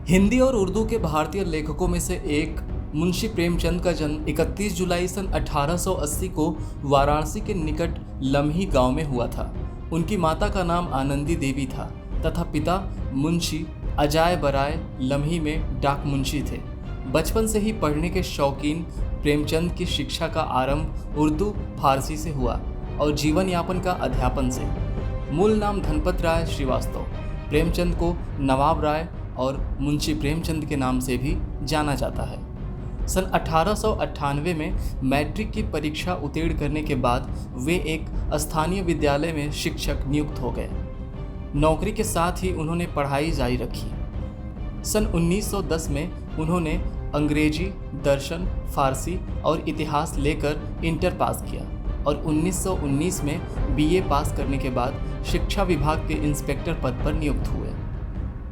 हिंदी और उर्दू के भारतीय लेखकों में से एक मुंशी प्रेमचंद का जन्म 31 जुलाई सन 1880 को वाराणसी के निकट लम्ही गांव में हुआ था। उनकी माता का नाम आनंदी देवी था तथा पिता मुंशी अजाय बराय लम्ही में डाक मुंशी थे। बचपन से ही पढ़ने के शौकीन प्रेमचंद की शिक्षा का आरंभ उर्दू फारसी से हुआ और जीवन यापन का अध्यापन से। मूल नाम धनपत राय श्रीवास्तव, प्रेमचंद को नवाब राय और मुंशी प्रेमचंद के नाम से भी जाना जाता है। सन 1898 में मैट्रिक की परीक्षा उत्तीर्ण करने के बाद वे एक स्थानीय विद्यालय में शिक्षक नियुक्त हो गए। नौकरी के साथ ही उन्होंने पढ़ाई जारी रखी। सन 1910 में उन्होंने अंग्रेजी, दर्शन, फारसी और इतिहास लेकर इंटर पास किया और 1919 में बीए पास करने के बाद शिक्षा विभाग के इंस्पेक्टर पद पर नियुक्त हुए।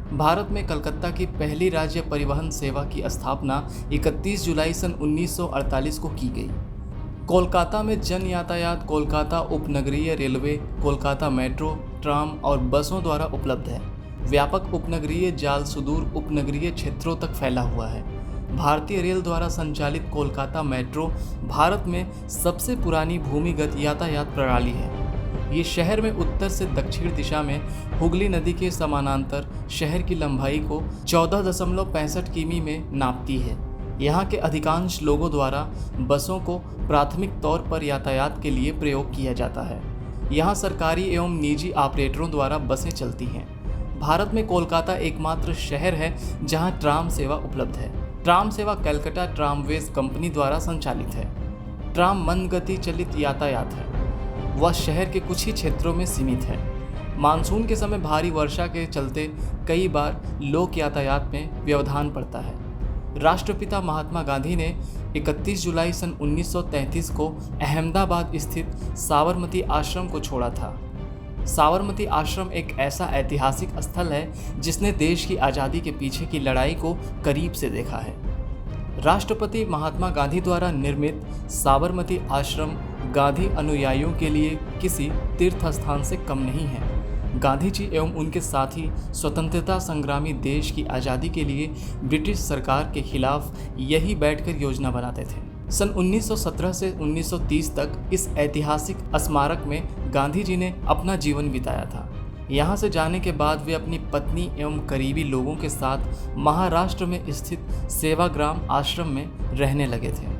भारत में कलकत्ता की पहली राज्य परिवहन सेवा की स्थापना 31 जुलाई सन 1948 को की गई। कोलकाता में जन यातायात कोलकाता उपनगरीय रेलवे, कोलकाता मेट्रो, ट्राम और बसों द्वारा उपलब्ध है। व्यापक उपनगरीय जाल सुदूर उपनगरीय क्षेत्रों तक फैला हुआ है। भारतीय रेल द्वारा संचालित कोलकाता मेट्रो भारत में सबसे पुरानी भूमिगत यातायात प्रणाली है। ये शहर में उत्तर से दक्षिण दिशा में हुगली नदी के समानांतर शहर की लंबाई को 14.65 किमी में नापती है। यहाँ के अधिकांश लोगों द्वारा बसों को प्राथमिक तौर पर यातायात के लिए प्रयोग किया जाता है। यहाँ सरकारी एवं निजी ऑपरेटरों द्वारा बसें चलती हैं। भारत में कोलकाता एकमात्र शहर है जहाँ ट्राम सेवा उपलब्ध है। ट्राम सेवा कलकत्ता ट्रामवेज कंपनी द्वारा संचालित है। ट्राम मंद गति चलित यातायात है। वह शहर के कुछ ही क्षेत्रों में सीमित है। मानसून के समय भारी वर्षा के चलते कई बार लोक यातायात में व्यवधान पड़ता है। राष्ट्रपिता महात्मा गांधी ने 31 जुलाई सन 1933 को अहमदाबाद स्थित साबरमती आश्रम को छोड़ा था। साबरमती आश्रम एक ऐसा ऐतिहासिक स्थल है जिसने देश की आज़ादी के पीछे की लड़ाई को करीब से देखा है। राष्ट्रपति महात्मा गांधी द्वारा निर्मित साबरमती आश्रम गांधी अनुयायियों के लिए किसी तीर्थ स्थान से कम नहीं है। गांधी जी एवं उनके साथी स्वतंत्रता संग्रामी देश की आज़ादी के लिए ब्रिटिश सरकार के खिलाफ यही बैठकर योजना बनाते थे। सन 1917 से 1930 तक इस ऐतिहासिक स्मारक में गांधी जी ने अपना जीवन बिताया था। यहाँ से जाने के बाद वे अपनी पत्नी एवं करीबी लोगों के साथ महाराष्ट्र में स्थित सेवाग्राम आश्रम में रहने लगे थे।